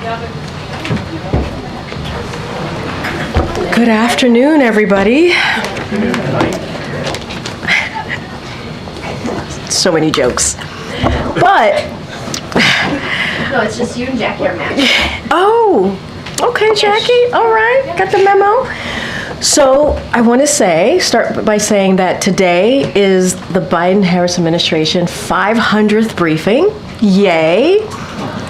Good afternoon, everybody. So many jokes. But... No, it's just you and Jackie are matching. Oh, okay, Jackie. All right, got the memo. So I want to start by saying that today is the Biden-Harris administration 500th briefing. Yay.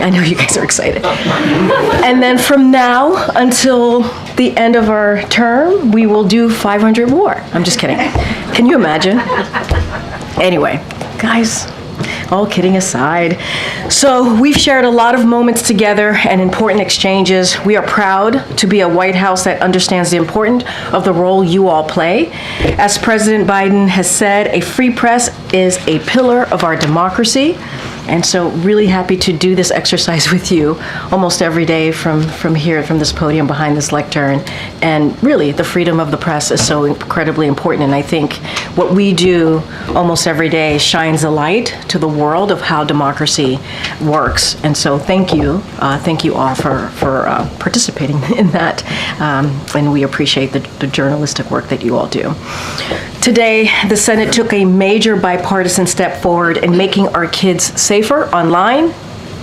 I know you guys are excited. And then from now until the end of our term, we will do 500 more. I'm just kidding. Can you imagine? Anyway, guys, all kidding aside. So we've shared a lot of moments together and important exchanges. We are proud to be a White House that understands the importance of the role you all play. As President Biden has said, a free press is a pillar of our democracy. And so really happy to do this exercise with you almost every day from here, from this podium behind this lectern. And really, the freedom of the press is so incredibly important. And I think what we do almost every day shines a light to the world of how democracy works. And so thank you all for participating in that. And we appreciate the journalistic work that you all do. Today, the Senate took a major bipartisan step forward in making our kids safer online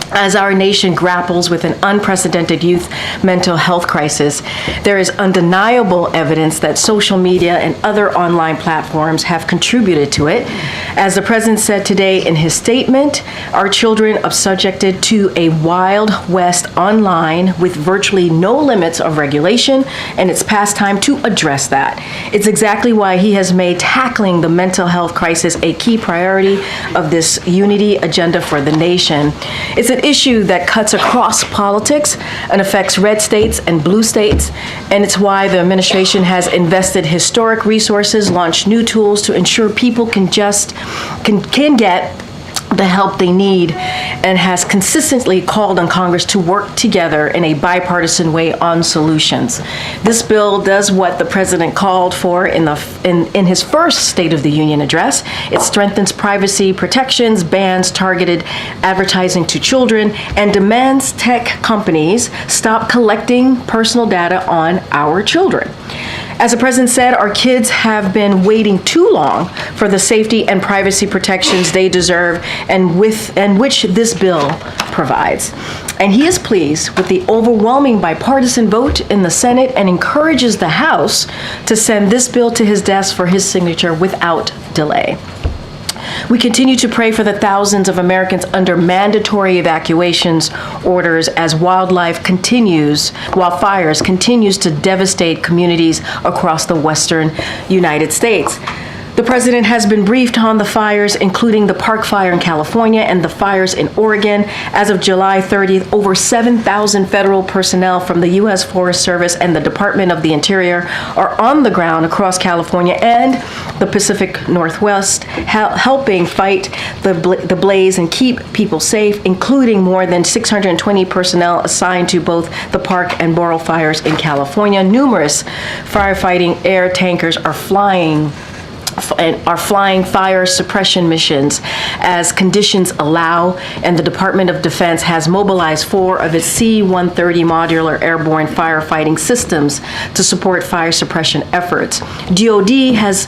as our nation grapples with an unprecedented youth mental health crisis. There is undeniable evidence that social media and other online platforms have contributed to it. As the president said today in his statement, our children are subjected to a wild west online with virtually no limits of regulation, and it's past time to address that. It's exactly why he has made tackling the mental health crisis a key priority of this unity agenda for the nation. It's an issue that cuts across politics and affects red states and blue states, and it's why the administration has invested historic resources, launched new tools to ensure people can get the help they need, and has consistently called on Congress to work together in a bipartisan way on solutions. This bill does what the president called for in his first State of the Union address. It strengthens privacy protections, bans targeted advertising to children, and demands tech companies stop collecting personal data on our children. As the president said, our kids have been waiting too long for the safety and privacy protections they deserve, and which this bill provides. And he is pleased with the overwhelming bipartisan vote in the Senate and encourages the House to send this bill to his desk for his signature without delay. We continue to pray for the thousands of Americans under mandatory evacuations orders as wildfires continues to devastate communities across the western United States. The president has been briefed on the fires, including the Park Fire in California and the fires in Oregon. As of July 30th, over 7,000 federal personnel from the U.S. Forest Service and the Department of the Interior are on the ground across California and the Pacific Northwest, helping fight the blaze and keep people safe, including more than 620 personnel assigned to both the Park and Boreal fires in California. Numerous firefighting air tankers are flying fire suppression missions as conditions allow, and the Department of Defense has mobilized 4 of its C-130 modular airborne firefighting systems to support fire suppression efforts. DoD has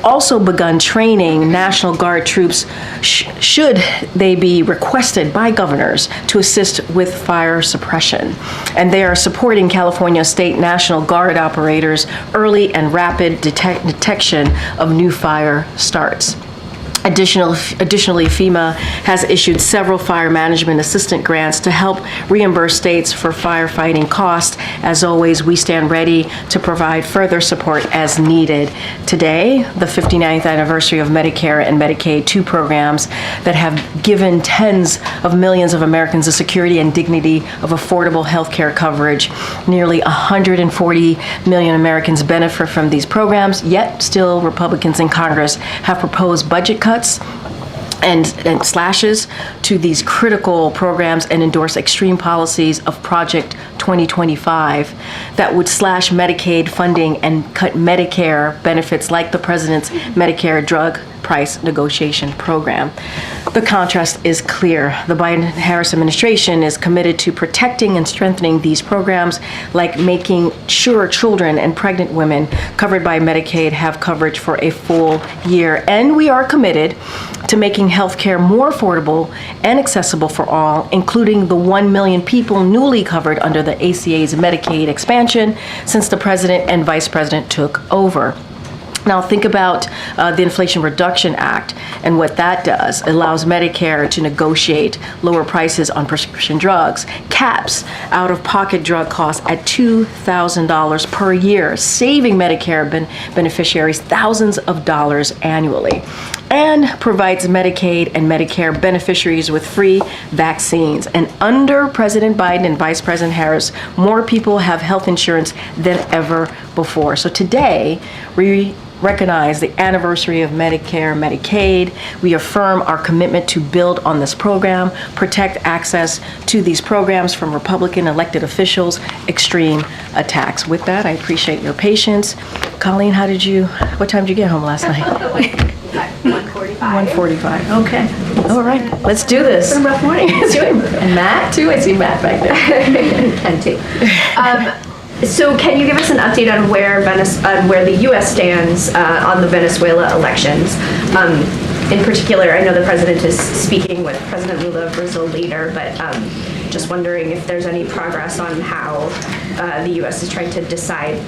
also begun training National Guard troops should they be requested by governors to assist with fire suppression. And they are supporting California State National Guard operators' early and rapid detection of new fire starts. Additionally, FEMA has issued several fire management assistant grants to help reimburse states for firefighting costs. As always, we stand ready to provide further support as needed. Today, the 59th anniversary of Medicare and Medicaid, 2 programs that have given tens of millions of Americans the security and dignity of affordable health care coverage. Nearly 140 million Americans benefit from these programs, yet still Republicans in Congress have proposed budget cuts and slashes to these critical programs and endorse extreme policies of Project 2025 that would slash Medicaid funding and cut Medicare benefits like the president's Medicare drug price negotiation program. The contrast is clear. The Biden-Harris administration is committed to protecting and strengthening these programs, like making sure children and pregnant women covered by Medicaid have coverage for a full year. And we are committed to making health care more affordable and accessible for all, including the 1 million people newly covered under the ACA's Medicaid expansion since the president and vice president took over. Now think about the Inflation Reduction Act and what that does. It allows Medicare to negotiate lower prices on prescription drugs, caps out-of-pocket drug costs at $2,000 per year, saving Medicare beneficiaries thousands of dollars annually, and provides Medicaid and Medicare beneficiaries with free vaccines. And under President Biden and Vice President Harris, more people have health insurance than ever before. So today, we recognize the anniversary of Medicare, Medicaid. We affirm our commitment to build on this program, protect access to these programs from Republican elected officials, extreme attacks. With that, I appreciate your patience. Colleen, what time did you get home last night? 1:45. 1:45, okay. All right, let's do this. It's been a rough morning. And Matt, too? I see Matt back there. Ken, too. So can you give us an update on where the U.S. stands on the Venezuela elections? In particular, I know the president is speaking with President Lula of Brazil later, but just wondering if there's any progress on how the U.S. is trying to decide,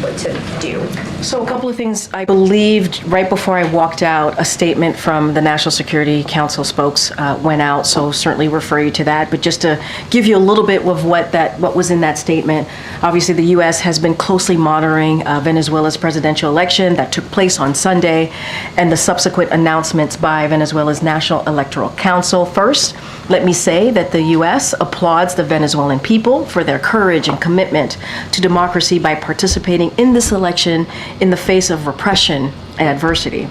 what to do. So a couple of things. I believed right before I walked out, a statement from the National Security Council spokes went out, so certainly refer you to that. But just to give you a little bit of what was in that statement, obviously the U.S. has been closely monitoring Venezuela's presidential election that took place on Sunday and the subsequent announcements by Venezuela's National Electoral Council. First, let me say that the U.S. applauds the Venezuelan people for their courage and commitment to democracy by participating in this election in the face of repression and adversity.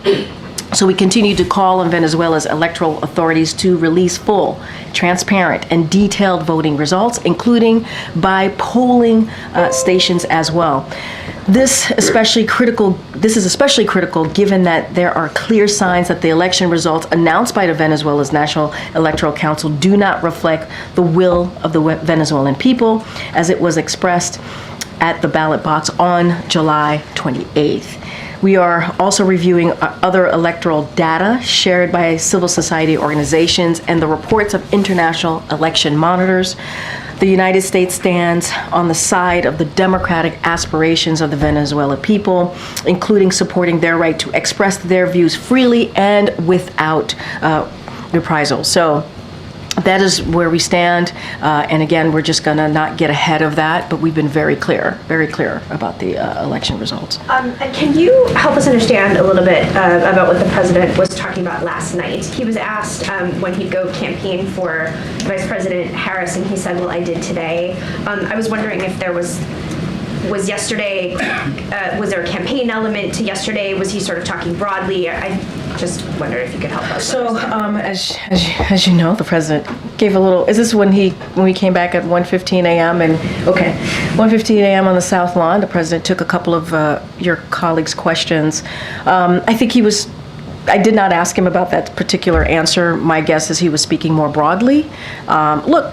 So we continue to call on Venezuela's electoral authorities to release full, transparent, and detailed voting results, including by polling stations as well. This is especially critical given that there are clear signs that the election results announced by the Venezuela's National Electoral Council do not reflect the will of the Venezuelan people as it was expressed at the ballot box on July 28th. We are also reviewing other electoral data shared by civil society organizations and the reports of international election monitors. The United States stands on the side of the democratic aspirations of the Venezuelan people, including supporting their right to express their views freely and without reprisal. So that is where we stand. And again, we're just going to not get ahead of that, but we've been very clear about the election results. And can you help us understand a little bit about what the president was talking about last night? He was asked when he'd go campaign for Vice President Harris, and he said, well, I did today. I was wondering if there was yesterday, was there a campaign element to yesterday? Was he sort of talking broadly? I just wondered if you could help us. So, as you know, the president gave a little. Is this when we came back at 1:15 a.m. and 1:15 a.m. on the South Lawn? The president took a couple of your colleagues' questions. I think I did not ask him about that particular answer. My guess is he was speaking more broadly. Look.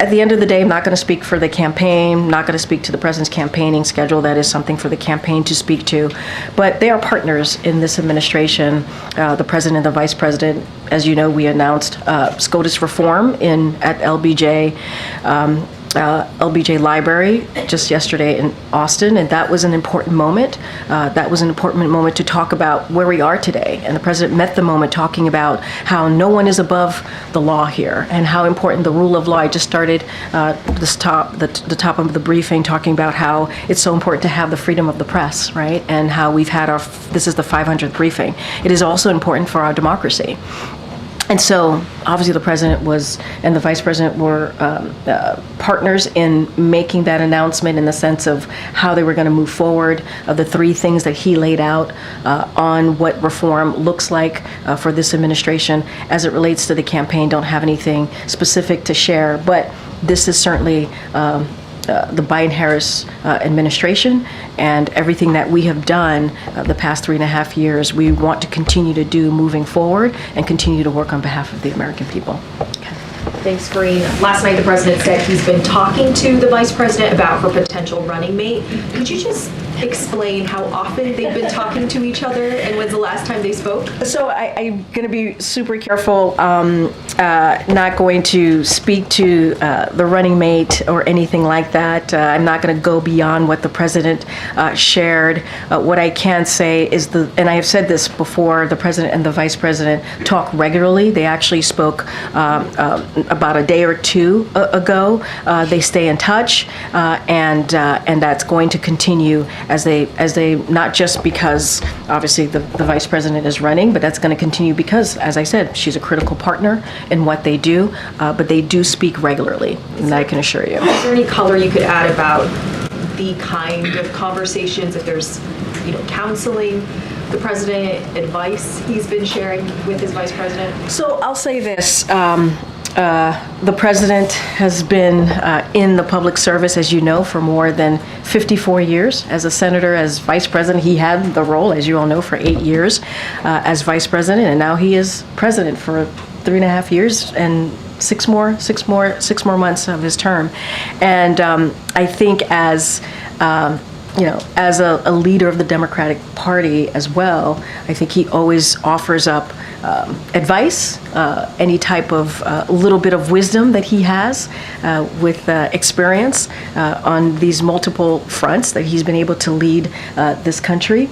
At the end of the day, I'm not going to speak for the campaign, not going to speak to the president's campaigning schedule. That is something for the campaign to speak to. But they are partners in this administration. The president and the vice president, as you know, we announced SCOTUS reform at LBJ Library just yesterday in Austin, and that was an important moment. That was an important moment to talk about where we are today. And the president met the moment talking about how no one is above the law here and how important the rule of law. I just started the top of the briefing talking about how it's so important to have the freedom of the press, right? And how we've had this is the 500th briefing. It is also important for our democracy. And so, obviously, the president and the vice president were partners in making that announcement in the sense of how they were going to move forward, of the three things that he laid out on what reform looks like for this administration as it relates to the campaign. Don't have anything specific to share, but this is certainly the Biden-Harris administration and everything that we have done the past 3.5 years, we want to continue to do moving forward and continue to work on behalf of the American people. Thanks, Karine. Last night, the president said he's been talking to the vice president about her potential running mate. Could you just explain how often they've been talking to each other and when's the last time they spoke? So I'm going to be super careful, not going to speak to the running mate or anything like that. I'm not going to go beyond what the president shared. What I can say is, and I have said this before, the president and the vice president talk regularly. They actually spoke about a day or two ago. They stay in touch, and that's going to continue as they not just because obviously the vice president is running, but that's going to continue because, as I said, she's a critical partner in what they do, but they do speak regularly, and I can assure you. Is there any color you could add about the kind of conversations, if there's, counseling, the president, advice he's been sharing with his vice president? So I'll say this. The president has been in the public service, as you know, for more than 54 years. As a senator, as vice president, he had the role, as you all know, for 8 years as vice president, and now he is president for 3.5 years and six more months of his term. And I think as as a leader of the Democratic Party as well, I think he always offers up advice, any type of little bit of wisdom that he has with experience on these multiple fronts that he's been able to lead this country.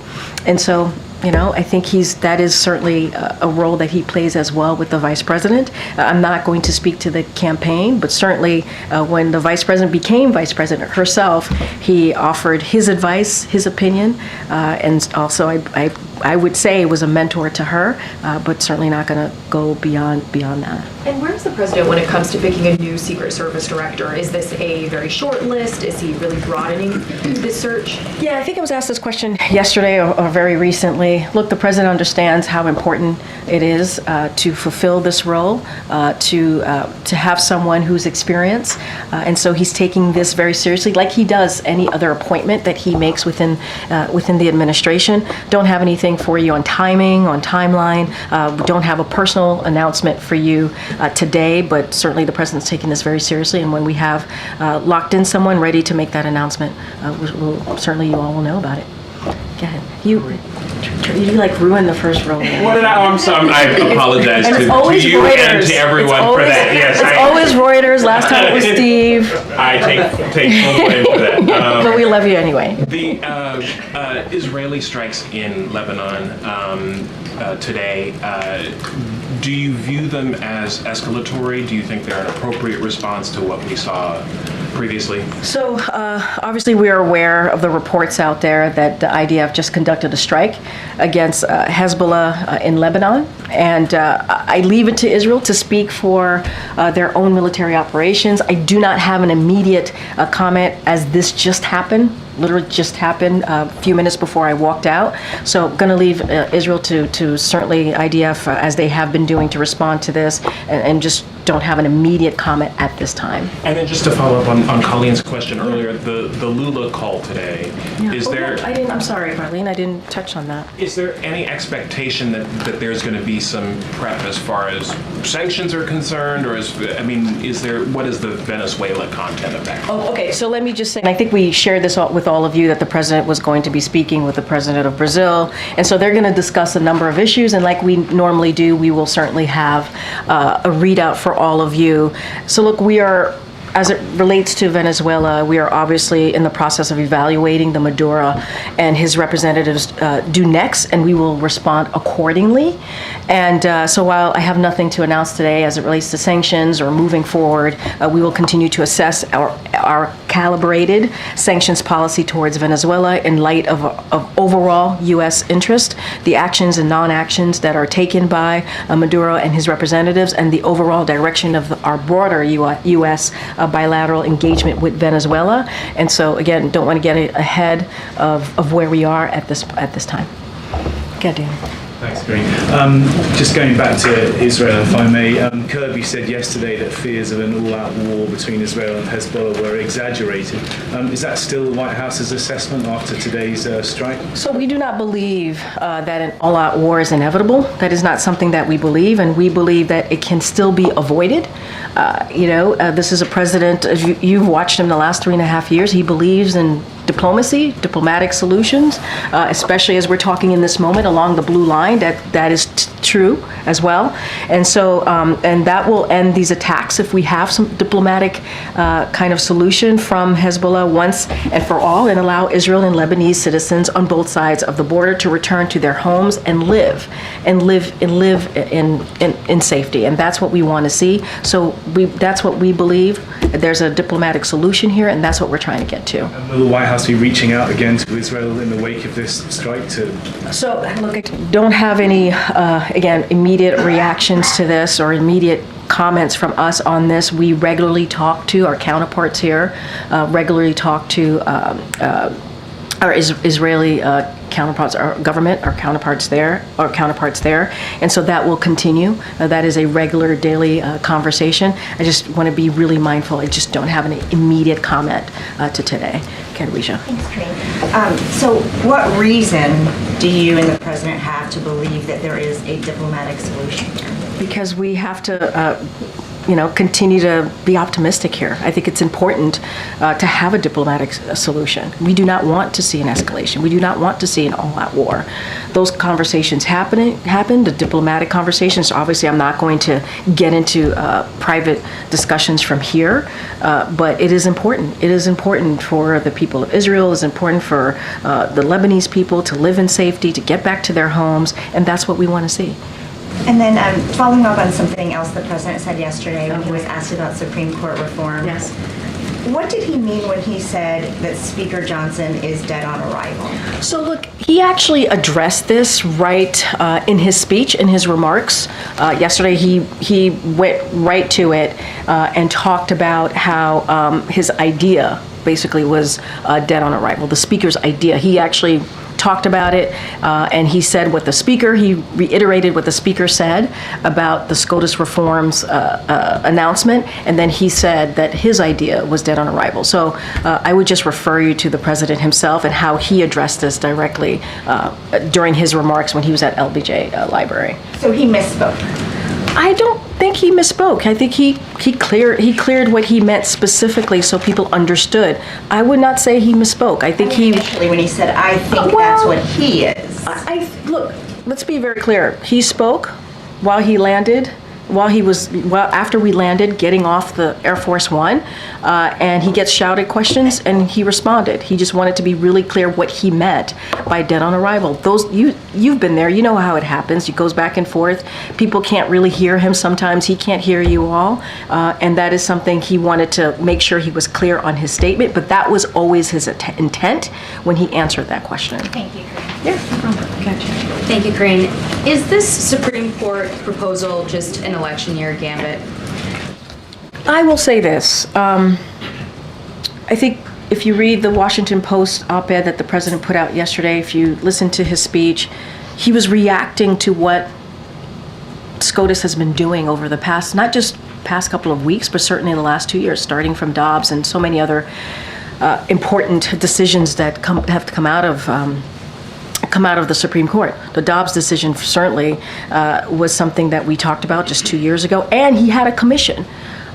And so, I think that is certainly a role that he plays as well with the vice president. I'm not going to speak to the campaign, but certainly when the vice president became vice president herself, he offered his advice, his opinion, and also I would say was a mentor to her, but certainly not going to go beyond that. And where's the president when it comes to picking a new Secret Service director? Is this a very short list? Is he really broadening this search? Yeah, I think I was asked this question yesterday or very recently. Look, the president understands how important it is to fulfill this role, to have someone who's experienced, and so he's taking this very seriously, like he does any other appointment that he makes within the administration. Don't have anything for you on timing, on timeline. We don't have a personal announcement for you today, but certainly the president's taking this very seriously, and when we have locked in someone ready to make that announcement, certainly you all will know about it. Go ahead. You like ruined the first row. What did I? Oh, I'm sorry. I apologize to you Reuters. and to everyone for that. Yes, it's always Reuters. Last time it was Steve. I take full blame for that. But we love you anyway. The Israeli strikes in Lebanon today. Do you view them as escalatory? Do you think they're an appropriate response to what we saw previously? So obviously we are aware of the reports out there that the IDF just conducted a strike against Hezbollah in Lebanon. And I leave it to Israel to speak for their own military operations. I do not have an immediate comment as this just happened. Literally just happened a few minutes before I walked out. So I'm going to leave Israel to certainly IDF, as they have been doing, to respond to this, and just don't have an immediate comment at this time. And then just to follow up on Colleen's question earlier, the Lula call today, is there... I'm sorry, Marlene, I didn't touch on that. Is there any expectation that there's going to be some prep as far as sanctions are concerned, or what is the Venezuela content of that call? Oh, okay, so let me just say, I think we shared this with all of you, that the president was going to be speaking with the president of Brazil, and so they're going to discuss a number of issues, and like we normally do, we will certainly have a readout for all of you. So look, we are, as it relates to Venezuela, we are obviously in the process of evaluating the Maduro and his representatives due next, and we will respond accordingly. And so while I have nothing to announce today as it relates to sanctions or moving forward, we will continue to assess our calibrated sanctions policy towards Venezuela in light of overall U.S. interest, the actions and non-actions that are taken by Maduro and his representatives, and the overall direction of our broader U.S. Bilateral engagement with Venezuela. And so again, don't want to get ahead of where we are at this time. Go, Dan. Thanks, Karine. Just going back to Israel, if I may, Kirby said yesterday that fears of an all-out war between Israel and Hezbollah were exaggerated. Is that still the White House's assessment after today's strike? So we do not believe that an all-out war is inevitable. That is not something that we believe, and we believe that it can still be avoided. This is a president, as you've watched him the last 3.5 years, he believes in diplomacy, diplomatic solutions, especially as we're talking in this moment along the blue line, that is true as well. And so, and that will end these attacks if we have some diplomatic kind of solution from Hezbollah once and for all, and allow Israel and Lebanese citizens on both sides of the border to return to their homes and live in safety. And that's what we want to see. So that's what we believe. There's a diplomatic solution here, and that's what we're trying to get to. And will the White House be reaching out again to Israel in the wake of this strike? So, look, I don't have any, again, immediate reactions to this or immediate comments from us on this. We regularly talk to our counterparts here, regularly talk to our Israeli counterparts, our government, our counterparts there, and so that will continue. That is a regular daily conversation. I just want to be really mindful. I just don't have an immediate comment to today. Kadrisha. Thanks, Karine. So what reason do you and the president have to believe that there is a diplomatic solution here? Because we have to continue to be optimistic here. I think it's important to have a diplomatic solution. We do not want to see an escalation. We do not want to see an all-out war. Those conversations happened, the diplomatic conversations. Obviously, I'm not going to get into private discussions from here, but it is important. It is important for the people of Israel. It is important for the Lebanese people to live in safety, to get back to their homes, and that's what we want to see. And then following up on something else the president said yesterday when he was asked about Supreme Court reform. Yes. What did he mean when he said that Speaker Johnson is dead on arrival? So look, he actually addressed this right in his speech, in his remarks. Yesterday he went right to it and talked about how his idea basically was dead on arrival, the Speaker's idea. He actually talked about it, and he said he reiterated what the Speaker said about the SCOTUS reforms announcement, and then he said that his idea was dead on arrival. So I would just refer you to the President himself and how he addressed this directly during his remarks when he was at LBJ Library. So he misspoke. I don't think he misspoke. I think he cleared what he meant specifically so people understood. I would not say he misspoke. I think initially when he said, I think that's what he is. Look, let's be very clear. He spoke while he landed, after we landed, getting off the Air Force One, and he gets shouted questions, and he responded. He just wanted to be really clear what he meant by dead on arrival. You've been there. You know how it happens. It goes back and forth. People can't really hear him sometimes. He can't hear you all, and that is something he wanted to make sure he was clear on his statement. But that was always his intent when he answered that question. Thank you, Karine. Yeah, no problem. Gotcha. Thank you, Karine. Is this Supreme Court proposal just an election year gambit? I will say this. I think if you read the Washington Post op-ed that the president put out yesterday, if you listen to his speech, he was reacting to what SCOTUS has been doing over the past couple of weeks, but certainly in the last 2 years, starting from Dobbs and so many other important decisions that have come out of the Supreme Court. The Dobbs decision certainly was something that we talked about just 2 years ago, and he had a commission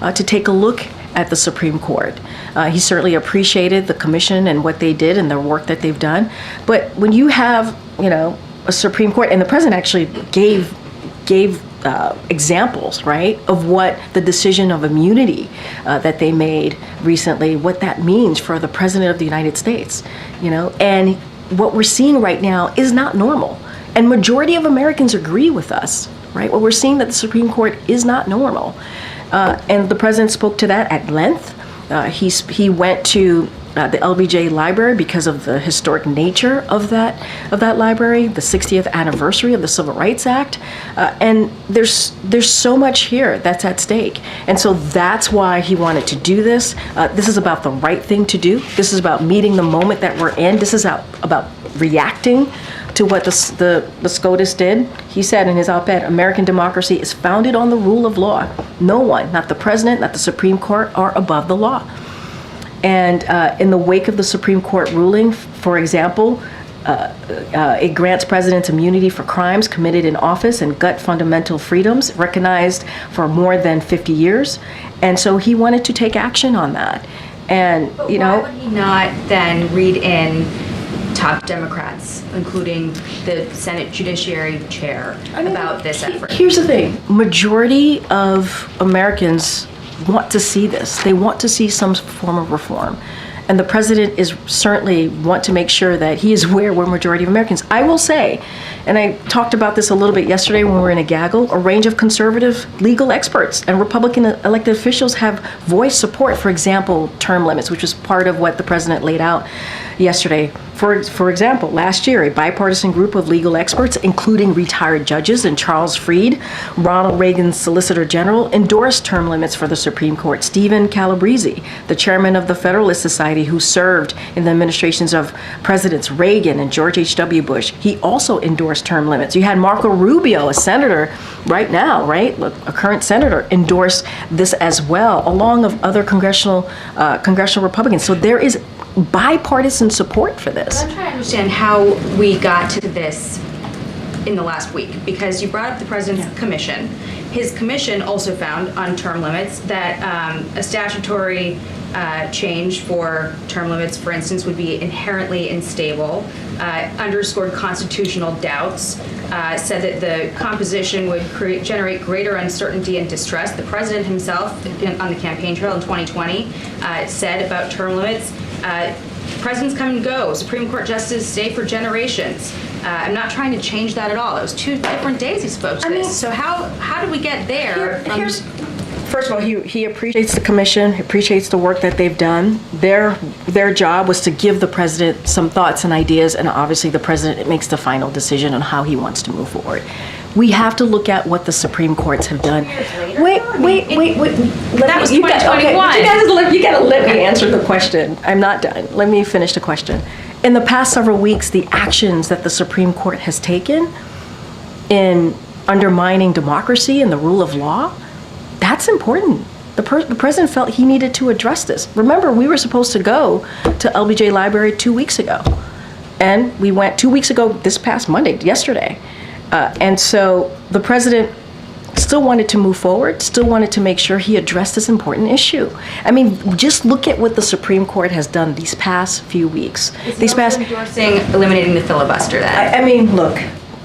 to take a look at the Supreme Court. He certainly appreciated the commission and what they did and the work that they've done. But when you have, a Supreme Court, and the president actually gave examples, right, of what the decision of immunity that they made recently, what that means for the president of the United States, and what we're seeing right now is not normal. And majority of Americans agree with us, right? What we're seeing that the Supreme Court is not normal. And the president spoke to that at length. He went to the LBJ Library because of the historic nature of that library, the 60th anniversary of the Civil Rights Act, and there's so much here that's at stake, and so that's why he wanted to do this. This is about the right thing to do. This is about meeting the moment that we're in. This is about reacting to what the SCOTUS did. He said in his op-ed, American democracy is founded on the rule of law. No one, not the president, not the Supreme Court, are above the law. And in the wake of the Supreme Court ruling, for example, it grants presidents immunity for crimes committed in office and gut fundamental freedoms recognized for more than 50 years. And so he wanted to take action on that. And, But you why know, would he not then read in top Democrats, including the Senate Judiciary Chair, about this effort? here's the thing. Majority of Americans want to see this. They want to see some form of reform. And the president is certainly want to make sure that he is aware we're majority of Americans. I will say, and I talked about this a little bit yesterday when we were in a gaggle, a range of conservative legal experts and Republican elected officials have voiced support, for example, term limits, which was part of what the president laid out yesterday. For example, last year, a bipartisan group of legal experts, including retired judges and Charles Fried, Ronald Reagan's Solicitor General, endorsed term limits for the Supreme Court. Stephen Calabrese, the chairman of the Federalist Society, who served in the administrations of Presidents Reagan and George H.W. Bush, he also endorsed term limits. You had Marco Rubio, a senator right now, right, a current senator, endorse this as well, along with other congressional Republicans. So there is bipartisan support for this. I'm trying to understand how we got to this in the last week, because you brought up the president's commission. His commission also found on term limits that a statutory change for term limits, for instance, would be inherently unstable, underscored constitutional doubts, said that the composition would generate greater uncertainty and distress. The president himself, on the campaign trail in 2020, said about term limits, presidents come and go, Supreme Court justices stay for generations. I'm not trying to change that at all. It was 2 different days he spoke to this. So how did we get there? First of all, he appreciates the commission, he appreciates the work that they've done. Their job was to give the president some thoughts and ideas, and obviously the president makes the final decision on how he wants to move forward. We have to look at what the Supreme Courts have done. Wait. That was 2021. You gotta let me answer the question. I'm not done. Let me finish the question. In the past several weeks, the actions that the Supreme Court has taken in undermining democracy and the rule of law, that's important. The president felt he needed to address this. Remember, we were supposed to go to LBJ Library 2 weeks ago. And we went 2 weeks ago, this past Monday, yesterday. And so the president still wanted to move forward, still wanted to make sure he addressed this important issue. I mean, just look at what the Supreme Court has done these past few weeks. Endorsing eliminating the filibuster then? I mean, look,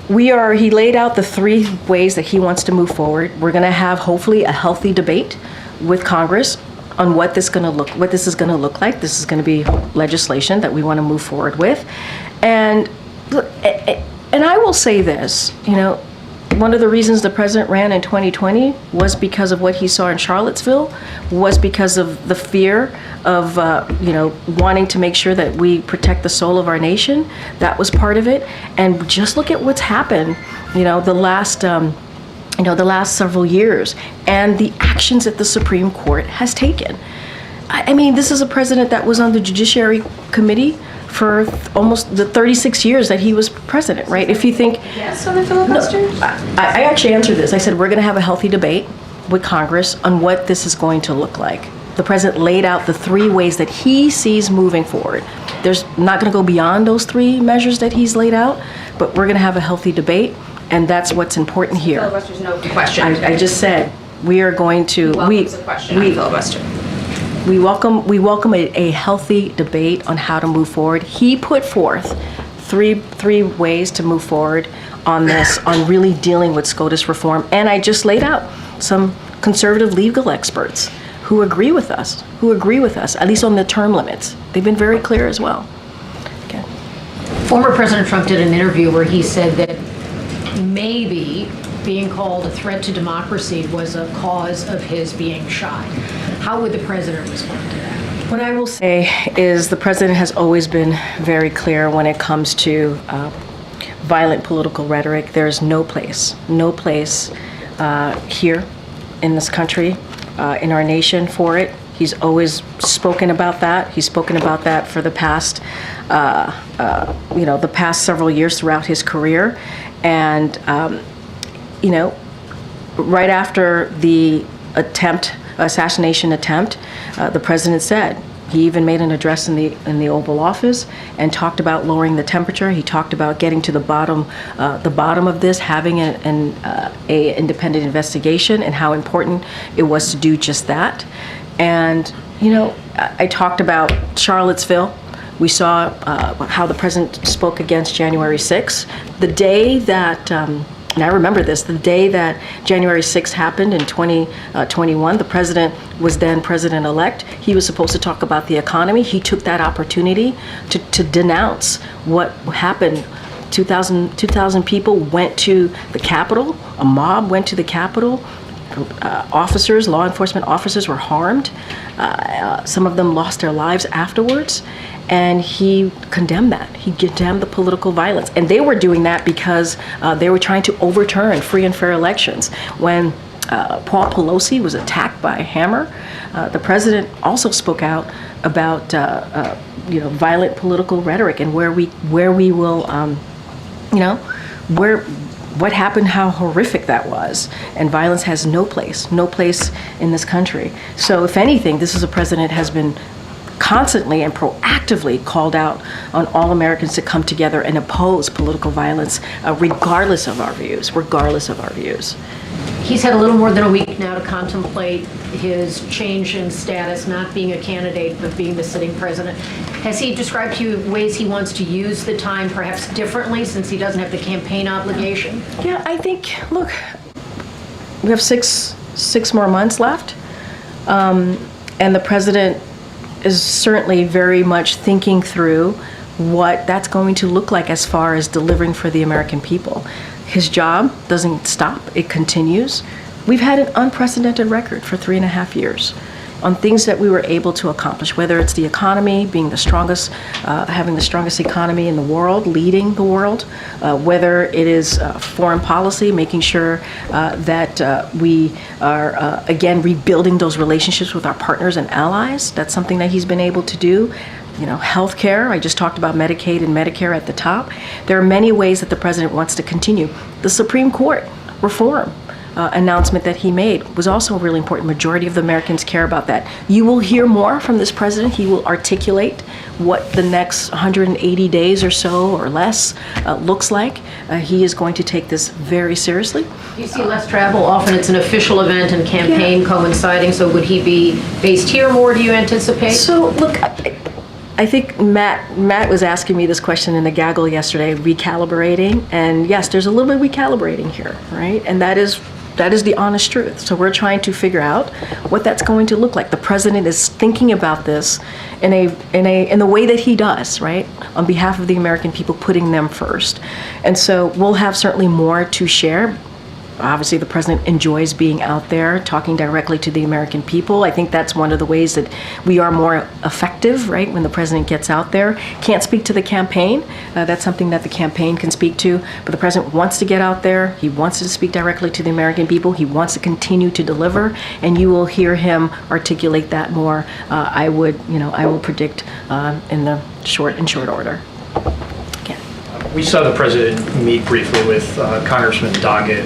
he laid out the 3 ways that he wants to move forward. We're going to have hopefully a healthy debate with Congress on what this is going to look like. This is going to be legislation that we want to move forward with. And look, and I will say this, one of the reasons the president ran in 2020 was because of what he saw in Charlottesville, was because of the fear of, wanting to make sure that we protect the soul of our nation. That was part of it. And just look at what's happened, the last several years and the actions that the Supreme Court has taken. I mean, this is a president that was on the Judiciary Committee for almost the 36 years that he was president, right? If you think... Yes, on the filibuster? I actually answered this. I said, we're going to have a healthy debate with Congress on what this is going to look like. The president laid out the 3 ways that he sees moving forward. There's not going to go beyond those 3 measures that he's laid out, but we're going to have a healthy debate, and that's what's important here. Filibuster's no question. I just said, we are going to... Welcomes a question on filibuster. We welcome a healthy debate on how to move forward. He put forth three ways to move forward on this, on really dealing with SCOTUS reform. And I just laid out some conservative legal experts who agree with us, at least on the term limits. They've been very clear as well. Okay. Former President Trump did an interview where he said that maybe being called a threat to democracy was a cause of his being shy. How would the president respond to that? What I will say is the president has always been very clear when it comes to violent political rhetoric. There's no place here in this country, in our nation for it. He's always spoken about that. He's spoken about that for the past, the past several years throughout his career. And, right after the assassination attempt, the president said, he even made an address in the Oval Office and talked about lowering the temperature. He talked about getting to the bottom of this, having an independent investigation, and how important it was to do just that. And I talked about Charlottesville. We saw how the president spoke against January 6th. The day that and I remember this, the day that January 6th happened in 2021, the president was then president-elect. He was supposed to talk about the economy. He took that opportunity to denounce what happened. 2,000 people went to the Capitol. A mob went to the Capitol. Officers, law enforcement officers were harmed. Some of them lost their lives afterwards. And he condemned that. He condemned the political violence. And they were doing that because they were trying to overturn free and fair elections. When Paul Pelosi was attacked by a hammer, the president also spoke out about violent political rhetoric and where we will, what happened, how horrific that was. And violence has no place in this country. So if anything, this is a president has been constantly and proactively called out on all Americans to come together and oppose political violence, regardless of our views. He's had a little more than a week now to contemplate his change in status, not being a candidate, but being the sitting president. Has he described to you ways he wants to use the time perhaps differently since he doesn't have the campaign obligation? Yeah, I think, look, we have six more months left, and the president is certainly very much thinking through what that's going to look like as far as delivering for the American people. His job doesn't stop, it continues. We've had an unprecedented record for 3.5 years on things that we were able to accomplish, whether it's the economy, being the strongest, having the strongest economy in the world, leading the world, whether it is foreign policy, making sure that we are, again, rebuilding those relationships with our partners and allies. That's something that he's been able to do. Healthcare, I just talked about Medicaid and Medicare at the top. There are many ways that the president wants to continue. The Supreme Court reform announcement that he made was also really important. Majority of the Americans care about that. You will hear more from this president. He will articulate what the next 180 days or so or less looks like. He is going to take this very seriously. You see less travel. Often it's an official event and campaign coinciding. So would he be based here more, do you anticipate? So look, I think Matt was asking me this question in the gaggle yesterday, recalibrating. And yes, there's a little bit of recalibrating here, right? And that is the honest truth. So we're trying to figure out what that's going to look like. The president is thinking about this in the way that he does, right? On behalf of the American people, putting them first. And so we'll have certainly more to share. Obviously, the president enjoys being out there, talking directly to the American people. I think that's one of the ways that we are more effective, right, when the president gets out there. Can't speak to the campaign. That's something that the campaign can speak to. But the president wants to get out there. He wants to speak directly to the American people. He wants to continue to deliver. And you will hear him articulate that more, I will predict in the short order. We saw the president meet briefly with Congressman Doggett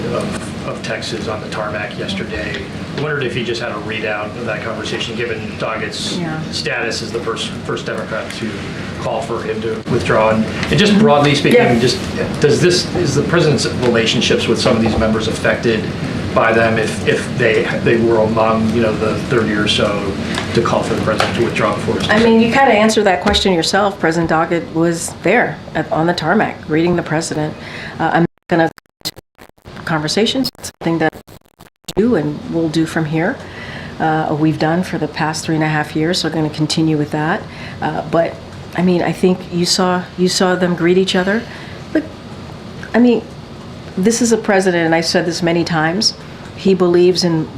of Texas on the tarmac yesterday. I wondered if he just had a readout of that conversation, given Doggett's status as the first Democrat to call for him to withdraw. And just broadly speaking, is the president's relationships with some of these members affected by them if they were among the 30 or so to call for the president to withdraw before his I mean, you kind of answered that question yourself. President Doggett was there on the tarmac reading the president. I'm not going to conversations. It's something that we do and we'll do from here. We've done for the past 3.5 years, so we're going to continue with that. But I mean, I think you saw them greet each other. But I mean, this is a president, and I've said this many times. He believes in,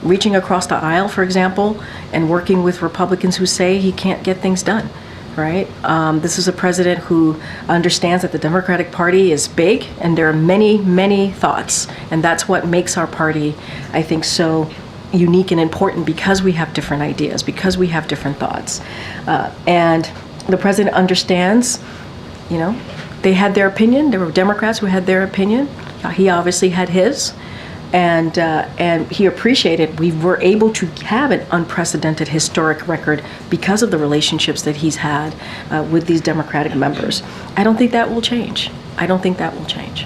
reaching across the aisle, for example, and working with Republicans who say he can't get things done, right? This is a president who understands that the Democratic Party is big, and there are many, many thoughts, and that's what makes our party, I think, so unique and important because we have different ideas, because we have different thoughts. And the president understands, you know, they had their opinion. There were Democrats who had their opinion. He obviously had his. And he appreciated we were able to have an unprecedented historic record because of the relationships that he's had with these Democratic members. I don't think that will change. I don't think that will change.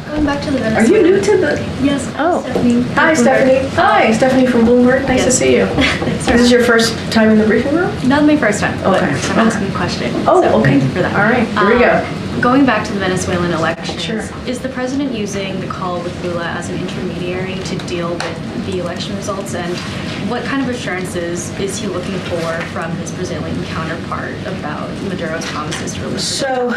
Going back to the Are Venezuela. you new to the? Yes. Oh. Stephanie. Hi, Stephanie. Hi, Stephanie from Bloomberg. Nice to Yes. see you. Thanks for This is your first time in the briefing room? Not my first time, but Okay. I'm asking a question. Oh, so okay. Thank you for that. All right, here we go. Going back to the Venezuelan elections, Sure. is the president using the call with Lula as an intermediary to deal with the election results? And what kind of assurances is he looking for from his Brazilian counterpart about Maduro's promises to release? So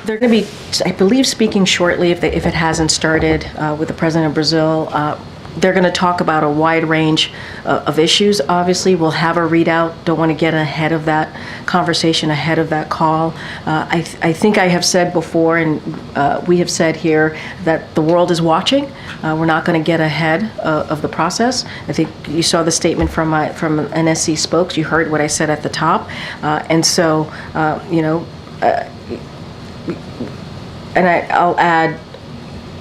they're going to be, I believe, speaking shortly, if it hasn't started, with the president of Brazil. They're going to talk about a wide range of issues. Obviously, we'll have a readout. Don't want to get ahead of that conversation, ahead of that call. I think I have said before, and we have said here, that the world is watching. We're not going to get ahead of the process. I think you saw the statement from NSC spokes. You heard what I said at the top. And so, you know, and I'll add,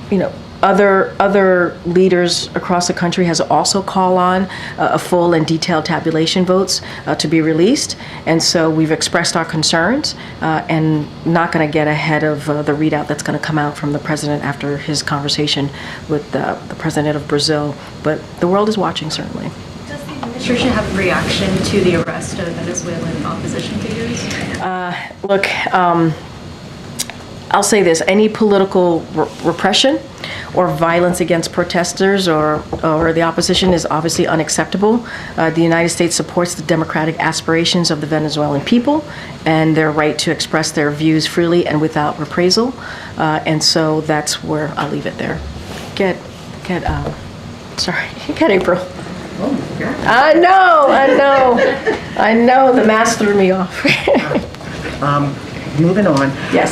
you know, other leaders across the country has also called on a full and detailed tabulation votes to be released, and so we've expressed our concerns and not going to get ahead of the readout that's going to come out from the president after his conversation with the president of Brazil. But the world is watching, certainly. Does the administration have a reaction to the arrest of Venezuelan opposition figures? Look, I'll say this: any political repression or violence against protesters or the opposition is obviously unacceptable. The United States supports the democratic aspirations of the Venezuelan people and their right to express their views freely and without reprisal. And so that's where I'll leave it there. Sorry, get April. Oh, yeah. I know, the mask threw me off. Moving on. Yes.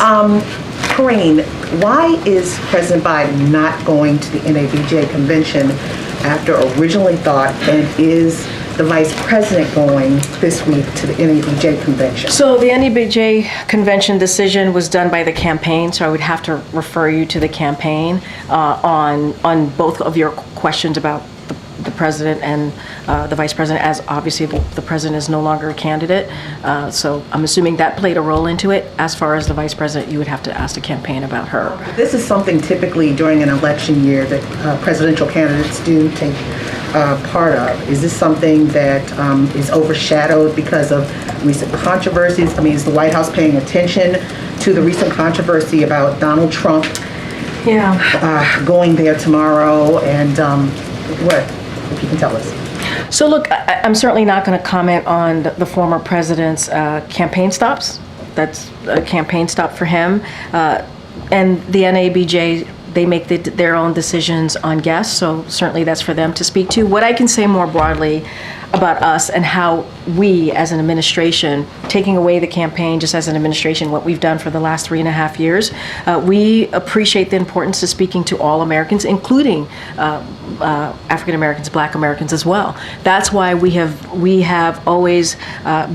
Karine, why is President Biden not going to the NABJ convention after originally thought, and is the Vice President going this week to the NABJ convention? So the NABJ convention decision was done by the campaign, so I would have to refer you to the campaign on both of your questions about the president and the vice president, as obviously the president is no longer a candidate. So I'm assuming that played a role into it. As far as the vice president, you would have to ask the campaign about her. This is something typically during an election year that presidential candidates do take part of. Is this something that is overshadowed because of recent controversies? I mean, is the White House paying attention to the recent controversy about Donald Trump going there tomorrow? And what, if you can tell us? So look, I'm certainly not going to comment on the former president's campaign stops. That's a campaign stop for him. And the NABJ, they make their own decisions on guests, so certainly that's for them to speak to. What I can say more broadly about us and how we as an administration, taking away the campaign just as an administration, what we've done for the last 3.5 years, we appreciate the importance of speaking to all Americans, including African Americans, Black Americans as well. That's why we have always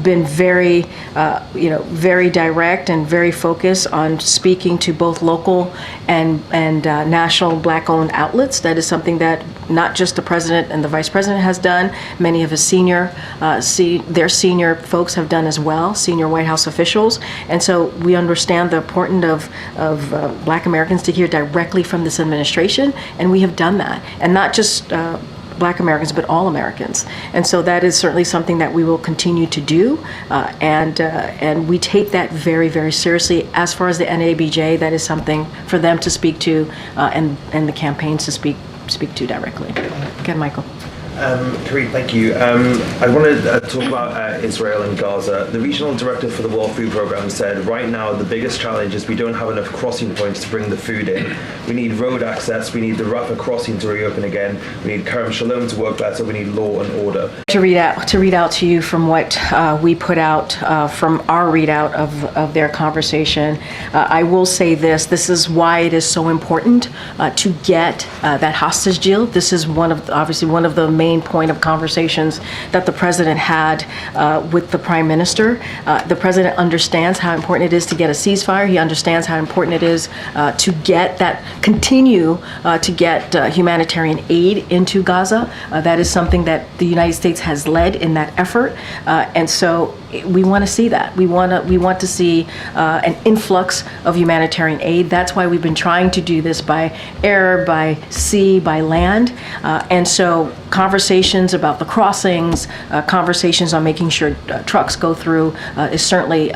been very, very direct and very focused on speaking to both local and national Black-owned outlets. That is something that not just the president and the vice president has done. Many of his their senior folks have done as well, senior White House officials. And so we understand the importance of Black Americans to hear directly from this administration, and we have done that. And not just Black Americans, but all Americans. And so that is certainly something that we will continue to do, and we take that very, very seriously. As far as the NABJ, that is something for them to speak to, and the campaigns to speak to directly. Again, Michael. Karine, thank you. I want to talk about Israel and Gaza. The regional director for the World Food Programme said right now the biggest challenge is we don't have enough crossing points to bring the food in. We need road access, we need the Rafah crossing to reopen again, we need Kerem Shalom to work better, we need law and order. To read out to you from what we put out from our readout of their conversation, I will say this is why it is so important to get that hostage deal. This is obviously one of the main point of conversations that the president had with the prime minister. The president understands how important it is to get a ceasefire. He understands how important it is to continue to get humanitarian aid into Gaza. That is something that the United States has led in that effort, and so we want to see that. We want to see an influx of humanitarian aid. That's why we've been trying to do this by air, by sea, by land, and so conversations about the crossings, conversations on making sure trucks go through is certainly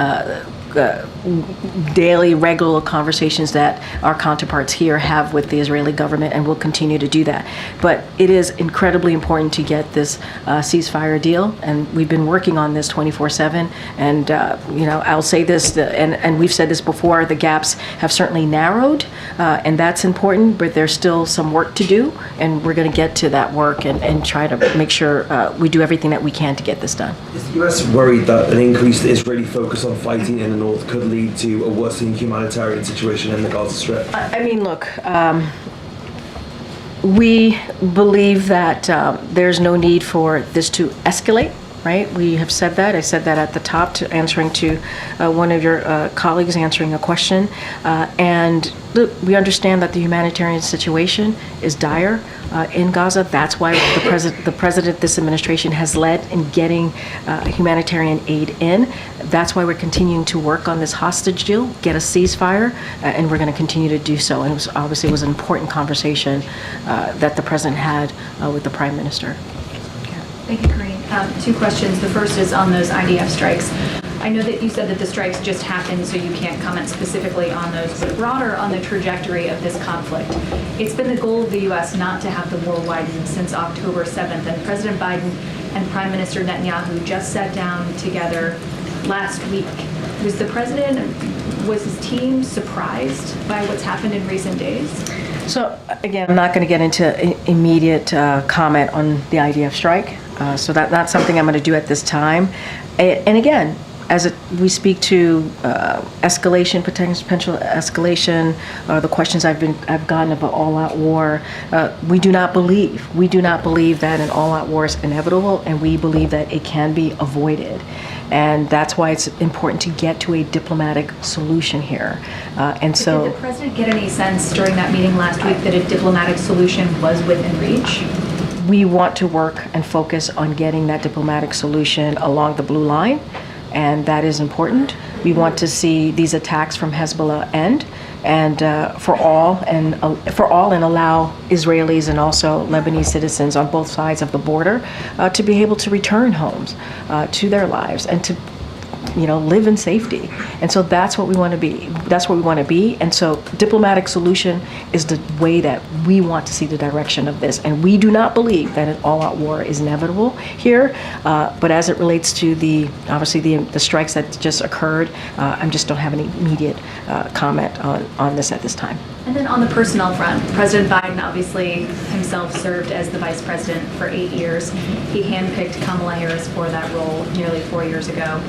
daily, regular conversations that our counterparts here have with the Israeli government, and will continue to do that. But it is incredibly important to get this ceasefire deal, and we've been working on this 24/7. And I'll say this, and we've said this before: the gaps have certainly narrowed, and that's important. But there's still some work to do, and we're going to get to that work and try to make sure we do everything that we can to get this done. Is the US worried that an increased Israeli focus on fighting in the north could lead to a worsening humanitarian situation in the Gaza Strip? I mean, look, we believe that there's no need for this to escalate, right? We have said that. I said that at the top, answering to one of your colleagues answering a question. And look, we understand that the humanitarian situation is dire in Gaza. That's why the president, this administration, has led in getting humanitarian aid in. That's why we're continuing to work on this hostage deal, get a ceasefire, and we're going to continue to do so. And it was an important conversation that the president had with the prime minister. Thank you, Karine. Two questions. The first is on those IDF strikes. I know that you said that the strikes just happened, so you can't comment specifically on those, but broader on the trajectory of this conflict. It's been the goal of the U.S. not to have the war widen since October 7th, and President Biden and Prime Minister Netanyahu just sat down together last week. Was his team surprised by what's happened in recent days? So again, I'm not going to get into immediate comment on the IDF strike. So that's not something I'm going to do at this time. And again, we speak to escalation, potential escalation, the questions I've gotten about all-out war. We do not believe that an all-out war is inevitable, and we believe that it can be avoided. And that's why it's important to get to a diplomatic solution here. And so, did the president get any sense during that meeting last week that a diplomatic solution was within reach? We want to work and focus on getting that diplomatic solution along the blue line, and that is important. We want to see these attacks from Hezbollah end, and for all and allow Israelis and also Lebanese citizens on both sides of the border to be able to return homes to their lives and to live in safety. And so that's what we want to be. That's what we want to be. And so diplomatic solution is the way that we want to see the direction of this. And we do not believe that an all-out war is inevitable here. But as it relates to the strikes that just occurred, I just don't have any immediate comment on this at this time. And then on the personnel front, President Biden obviously himself served as the vice president for 8 years. He handpicked Kamala Harris for that role nearly 4 years ago.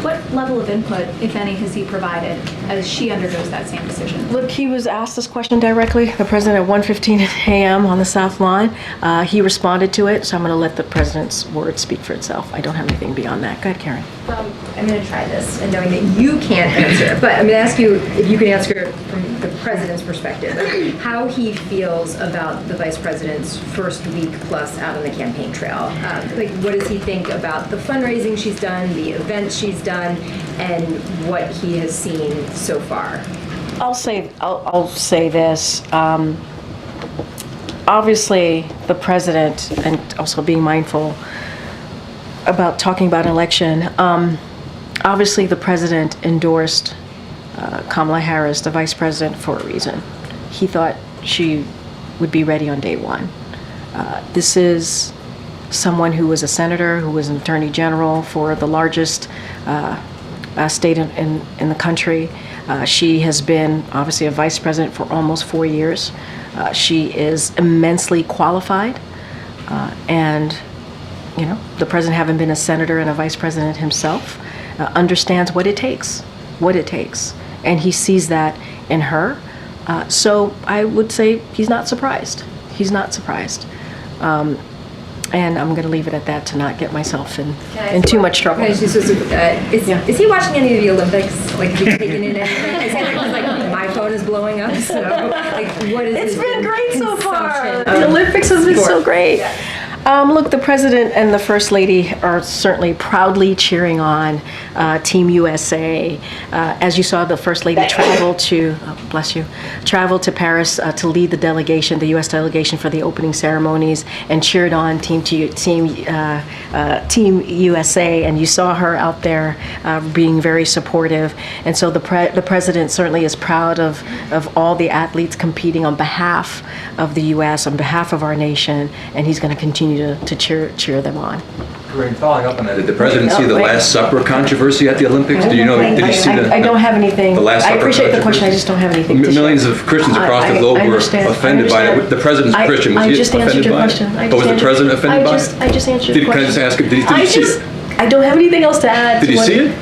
What level of input, if any, has he provided as she undergoes that same decision? Look, he was asked this question directly, the president, at 1:15 a.m. on the South Lawn. He responded to it, so I'm going to let the president's word speak for itself. I don't have anything beyond that. Go ahead, Karen. I'm going to try this, and knowing that you can't answer, but I'm going to ask you if you can answer from the president's perspective, how he feels about the vice president's first week plus out on the campaign trail. What does he think about the fundraising she's done, the events she's done, and what he has seen so far? I'll say this. Obviously, the president, and also being mindful about talking about election, obviously the president endorsed Kamala Harris, the vice president, for a reason. He thought she would be ready on day one. This is someone who was a senator, who was an attorney general for the largest state in the country. She has been obviously a vice president for almost 4 years. She is immensely qualified, and the president, having been a senator and a vice president himself, understands what it takes, and he sees that in her. So I would say he's not surprised. He's not surprised. And I'm going to leave it at that to not get myself in too much trouble. Is he watching any of the Olympics? Like, has he taken in anything? Is he like my phone is blowing up? So, like, what is It's his been great so far. consumption The of Olympics has been so sport? great. Look, the president and the first lady are certainly proudly cheering on Team USA. As you saw, the first lady traveled to, traveled to Paris to lead the delegation, the U.S. delegation for the opening ceremonies, and cheered on Team USA. And you saw her out there being very supportive. And so the president certainly is proud of all the athletes competing on behalf of the U.S., on behalf of our nation, and he's going to continue to cheer them on. Karine, following up on that, did the president see the Last Supper controversy at the Olympics? Did he see the? I don't have anything. The Last I Supper appreciate the question. controversy? I just don't have anything to share. Millions of Christians across the globe were offended by it. The president's Christian. Was I he just offended answered your by it? question. But was the president offended by it? I just answered your Can I question. just ask him, did he see it? I don't have anything else to add. Did he see it?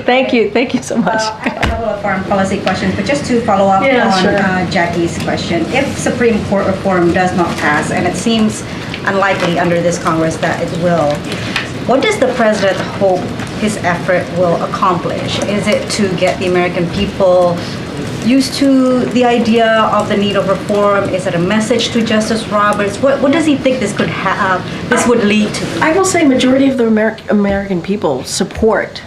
Thank you so much. I have a couple of foreign policy questions, but just to follow up on Jackie's question. If Supreme Court reform does not pass, and it seems unlikely under this Congress that it will, what does the president hope his effort will accomplish? Is it to get the American people used to the idea of the need of reform? Is it a message to Justice Roberts? What does he think this would lead to? I will say majority of the American people support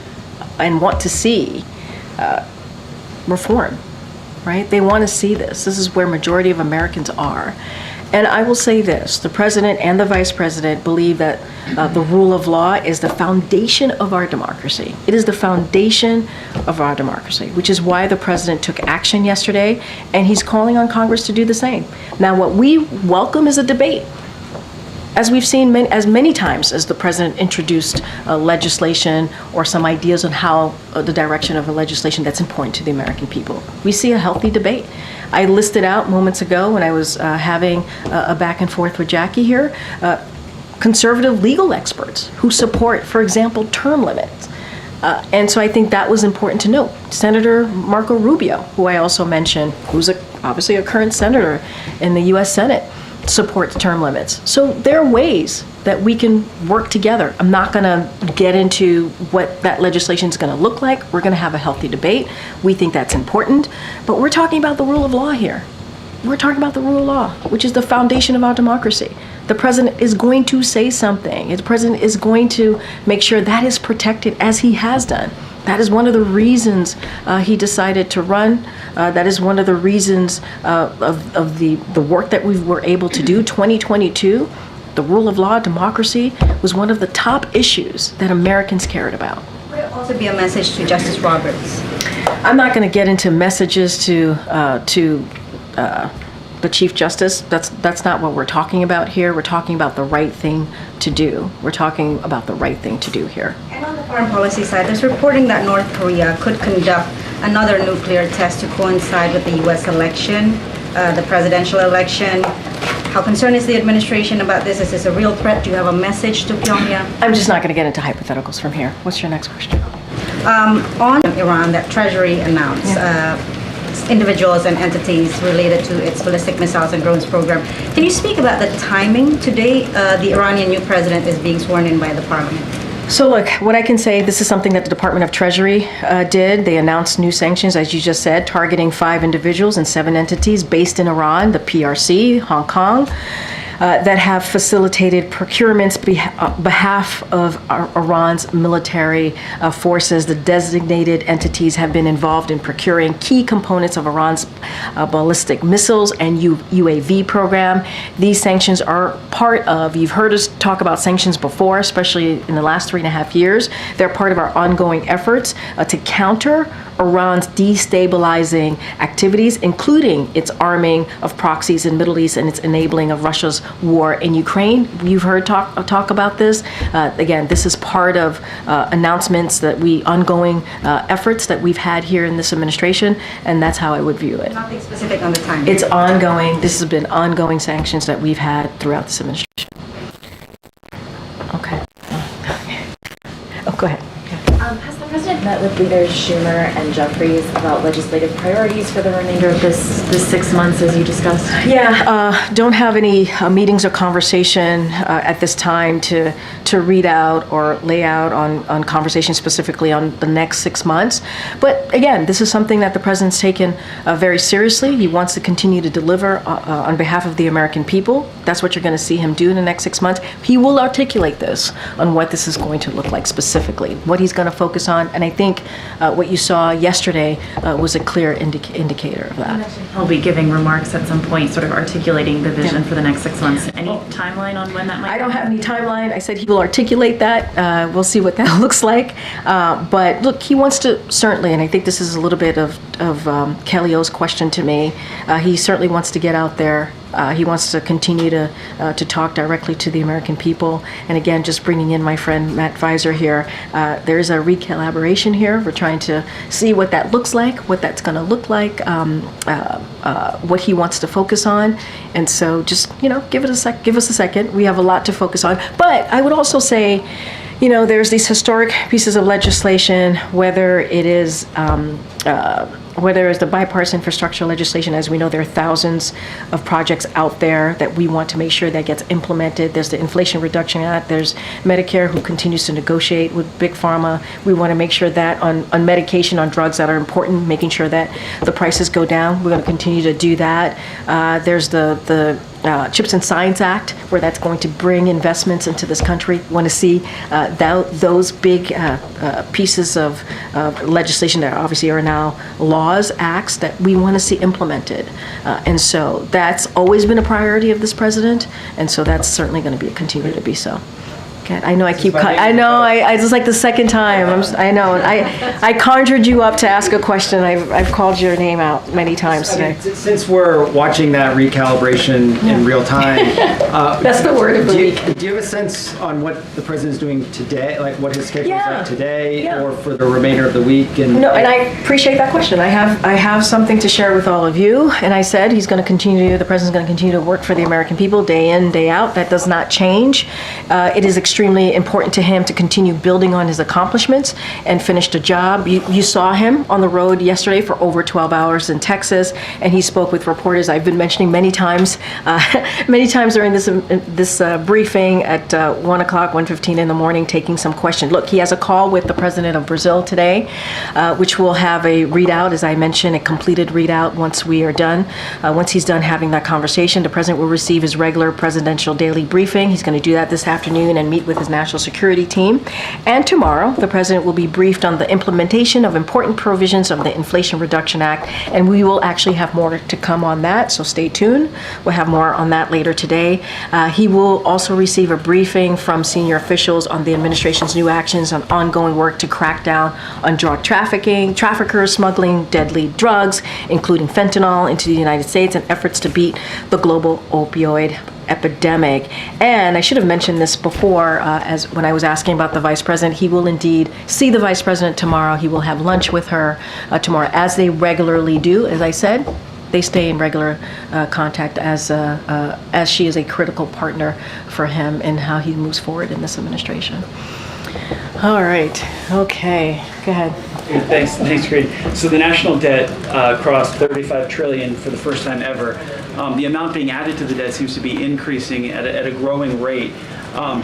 and want to see reform, right? They want to see this. This is where majority of Americans are. And I will say this, the president and the vice president believe that the rule of law is the foundation of our democracy. It is the foundation of our democracy, which is why the president took action yesterday, and he's calling on Congress to do the same. Now, what we welcome is a debate. As we've seen as many times as the president introduced legislation or some ideas on how the direction of a legislation that's important to the American people. We see a healthy debate. I listed out moments ago when I was having a back and forth with Jackie here, conservative legal experts who support, for example, term limits. And so I think that was important to note. Senator Marco Rubio, who I also mentioned, who's obviously a current senator in the U.S. Senate, supports term limits. So there are ways that we can work together. I'm not going to get into what that legislation is going to look like. We're going to have a healthy debate. We think that's important. But we're talking about the rule of law here. We're talking about the rule of law, which is the foundation of our democracy. The president is going to say something. The president is going to make sure that is protected, as he has done. That is one of the reasons he decided to run. That is one of the reasons of the work that we were able to do. 2022, the rule of law, democracy, was one of the top issues that Americans cared about. Would it also be a message to Justice Roberts? I'm not going to get into messages to the Chief Justice. That's not what we're talking about here. We're talking about the right thing to do. We're talking about the right thing to do here. And on the foreign policy side, there's reporting that North Korea could conduct another nuclear test to coincide with the U.S. election, the presidential election. How concerned is the administration about this? Is this a real threat? Do you have a message to Pyongyang? I'm just not going to get into hypotheticals from here. What's your next question? On Iran, that Treasury announced individuals and entities related to its ballistic missiles and drones program. Can you speak about the timing? Today, the Iranian new president is being sworn in by the parliament. So look, what I can say, this is something that the Department of Treasury did. They announced new sanctions, as you just said, targeting 5 individuals and 7 entities based in Iran, the PRC, Hong Kong, that have facilitated procurements behalf of Iran's military forces. The designated entities have been involved in procuring key components of Iran's ballistic missiles and UAV program. These sanctions are part of, you've heard us talk about sanctions before, especially in the last 3.5 years. They're part of our ongoing efforts to counter Iran's destabilizing activities, including its arming of proxies in Middle East and its enabling of Russia's war in Ukraine. You've heard talk about this. Again, this is part of announcements that ongoing efforts that we've had here in this administration, and that's how I would view it. Nothing specific on the time. It's ongoing. This has been ongoing sanctions that we've had throughout this administration. Okay. Oh, go ahead. Has the president met with leaders Schumer and Jeffries about legislative priorities for the remainder of this 6 months, as you discussed? Yeah, don't have any meetings or conversation at this time to read out or lay out on conversation specifically on the next 6 months. But again, this is something that the president's taken very seriously. He wants to continue to deliver on behalf of the American people. That's what you're going to see him do in the next 6 months. He will articulate this on what this is going to look like specifically, what he's going to focus on. And I think what you saw yesterday was a clear indicator of that. He'll be giving remarks at some point, sort of articulating the vision for the next 6 months. Any timeline on when that might I don't have any timeline. I said he will articulate that. We'll see what that looks like. But look, he wants to certainly, and I think this is a little bit of Kelly O's question to me, he certainly wants to get out there. He wants to continue to talk directly to the American people. And again, just bringing in my friend Matt Visor here, there is a recollaboration here. We're trying to see what that looks like, what that's going to look like, what he wants to focus on. And so just, give us a second. We have a lot to focus on. But I would also say, there's these historic pieces of legislation, whether it's the bipartisan infrastructure legislation. As we know, there are thousands of projects out there that we want to make sure that gets implemented. There's the Inflation Reduction Act. There's Medicare, who continues to negotiate with Big Pharma. We want to make sure that on medication, on drugs that are important, making sure that the prices go down. We're going to continue to do that. There's the Chips and Science Act, where that's going to bring investments into this country. We want to see those big pieces of legislation that obviously are now laws, acts that we want to see implemented. And so that's always been a priority of this president, and so that's certainly going to continue to be so. I know I keep. I know. I just like the second time. I know. I conjured you up to ask a question. I've called your name out many times today. Since we're watching that recalibration in real time, that's the word of the week. Do you have a sense on what the president's doing today, like what his schedule is like today, or for the remainder of the week? And I appreciate that question. I have something to share with all of you, and I said the president's going to continue to work for the American people day in, day out. That does not change. It is extremely important to him to continue building on his accomplishments and finish the job. You saw him on the road yesterday for over 12 hours in Texas, and he spoke with reporters. I've been mentioning many times during this briefing at 1:15 in the morning, taking some questions. Look, he has a call with the president of Brazil today, which will have a readout, as I mentioned, a completed readout once we are done. Once he's done having that conversation, the president will receive his regular presidential daily briefing. He's going to do that this afternoon and meet with his national security team. And tomorrow, the president will be briefed on the implementation of important provisions of the Inflation Reduction Act, and we will actually have more to come on that, so stay tuned. We'll have more on that later today. He will also receive a briefing from senior officials on the administration's new actions on ongoing work to crack down on drug trafficking, traffickers smuggling deadly drugs, including fentanyl, into the United States, and efforts to beat the global opioid epidemic. And I should have mentioned this before, as when I was asking about the vice president. He will indeed see the vice president tomorrow. He will have lunch with her tomorrow, as they regularly do. As I said, they stay in regular contact as she is a critical partner for him in how he moves forward in this administration. All right. Okay. Go ahead. Thanks, Karine. So the national debt crossed $35 trillion for the first time ever. The amount being added to the debt seems to be increasing at a growing rate.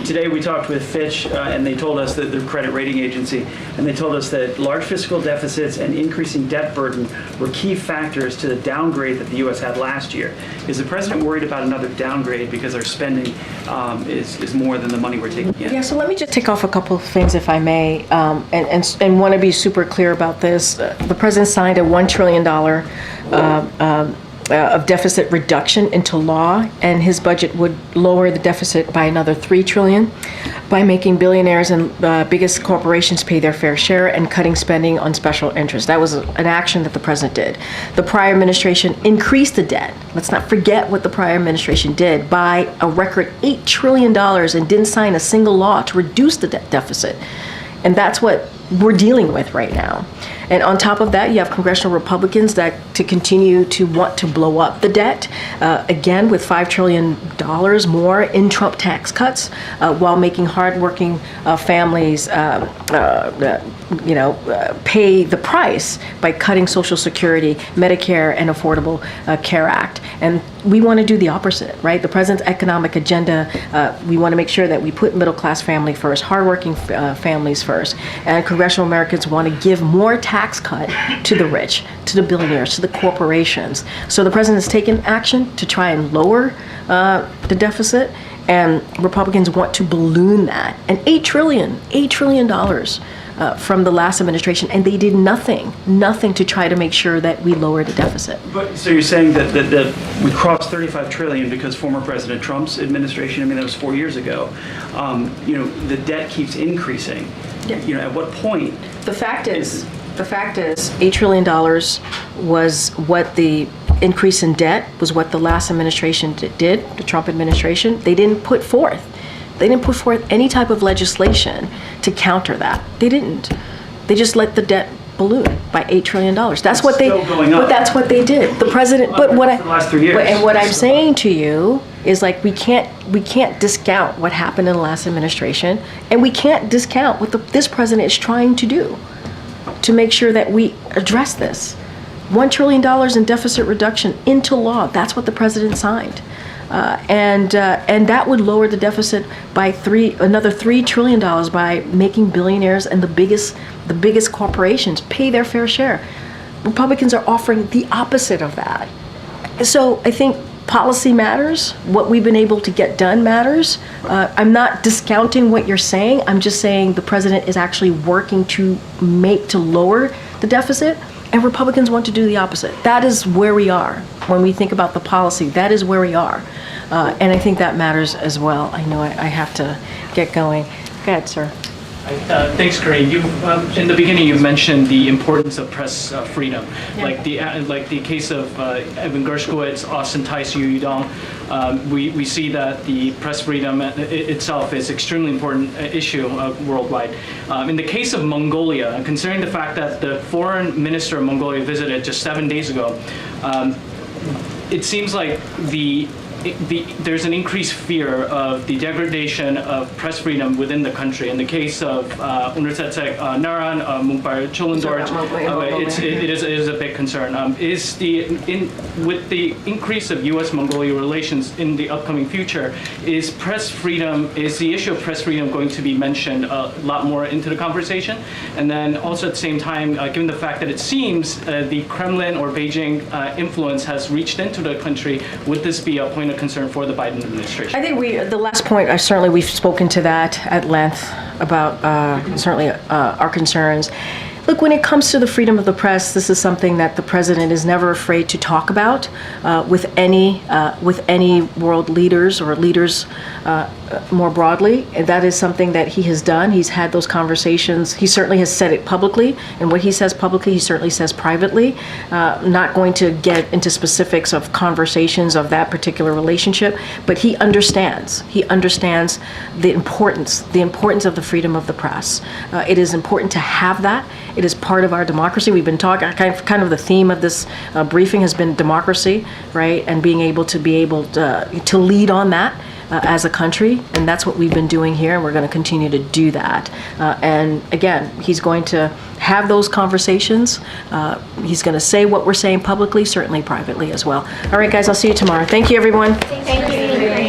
Today we talked with Fitch, and they told us that the credit rating agency, and they told us that large fiscal deficits and increasing debt burden were key factors to the downgrade that the U.S. had last year. Is the president worried about another downgrade because our spending is more than the money we're taking in? Yeah, so let me just take off a couple of things, if I may, and want to be super clear about this. The president signed a $1 trillion of deficit reduction into law, and his budget would lower the deficit by another $3 trillion. by making billionaires and biggest corporations pay their fair share and cutting spending on special interests. That was an action that the president did. The prior administration increased the debt. Let's not forget what the prior administration did, by a record $8 trillion, and didn't sign a single law to reduce the debt deficit. And that's what we're dealing with right now. And on top of that, you have congressional Republicans that to continue to want to blow up the debt, again with $5 trillion more in Trump tax cuts, while making hardworking families, pay the price by cutting Social Security, Medicare, and Affordable Care Act. And we want to do the opposite, right? The president's economic agenda, we want to make sure that we put middle-class family first, hardworking families first, and congressional Americans want to give more tax cut to the rich, to the billionaires, to the corporations. So the president has taken action to try and lower the deficit, and Republicans want to balloon that. And $8 trillion from the last administration, and they did nothing to try to make sure that we lower the deficit. But so you're saying that we crossed 35 trillion because former President Trump's administration, I mean, that was 4 years ago. The debt keeps increasing. Yeah. At what point? The fact is, $8 trillion was what the increase in debt was, what the last administration did, the Trump administration. They didn't put forth any type of legislation to counter that. They didn't. They just let the debt balloon by $8 trillion. That's what they. But that's what they did. The president. But what I. The last 3 years. And what I'm saying to you is, like, we can't discount what happened in the last administration, and we can't discount what this president is trying to do to make sure that we address this. $1 trillion in deficit reduction into law. That's what the president signed. And that would lower the deficit by another $3 trillion by making billionaires and the biggest corporations pay their fair share. Republicans are offering the opposite of that. So I think policy matters. What we've been able to get done matters. I'm not discounting what you're saying. I'm just saying the president is actually working to lower the deficit. And Republicans want to do the opposite. That is where we are. When we think about the policy, that is where we are. And I think that matters as well. I know I have to get going. Go ahead, sir. Thanks, Karine. In the beginning, you mentioned the importance of press freedom, like the case of Evan Gershkowitz, Austin Tice, Yu Yudong. We see that the press freedom itself is extremely important issue worldwide. In the case of Mongolia, considering the fact that the foreign minister of Mongolia visited just 7 days ago, it seems like there's an increased fear of the degradation of press freedom within the country. In the case of Universitet Naran, Mumbai Cholendorj, it is a big concern. With the increase of U.S.-Mongolia relations in the upcoming future, is the issue of press freedom going to be mentioned a lot more into the conversation? And then also at the same time, given the fact that it seems the Kremlin or Beijing influence has reached into the country, would this be a point of concern for the Biden administration? I think the last point, certainly we've spoken to that at length about certainly our concerns. Look, when it comes to the freedom of the press, this is something that the president is never afraid to talk about with any world leaders or leaders more broadly. And that is something that he has done. He's had those conversations. He certainly has said it publicly, and what he says publicly, he certainly says privately. Not going to get into specifics of conversations of that particular relationship, but he understands. He understands the importance of the freedom of the press. It is important to have that. It is part of our democracy. We've been talking, kind of the theme of this briefing has been democracy, right? And being able to lead on that as a country. And that's what we've been doing here, and we're going to continue to do that. And again, he's going to have those conversations. He's going to say what we're saying publicly, certainly privately as well. All right, guys, I'll see you tomorrow. Thank you, everyone. Thank you.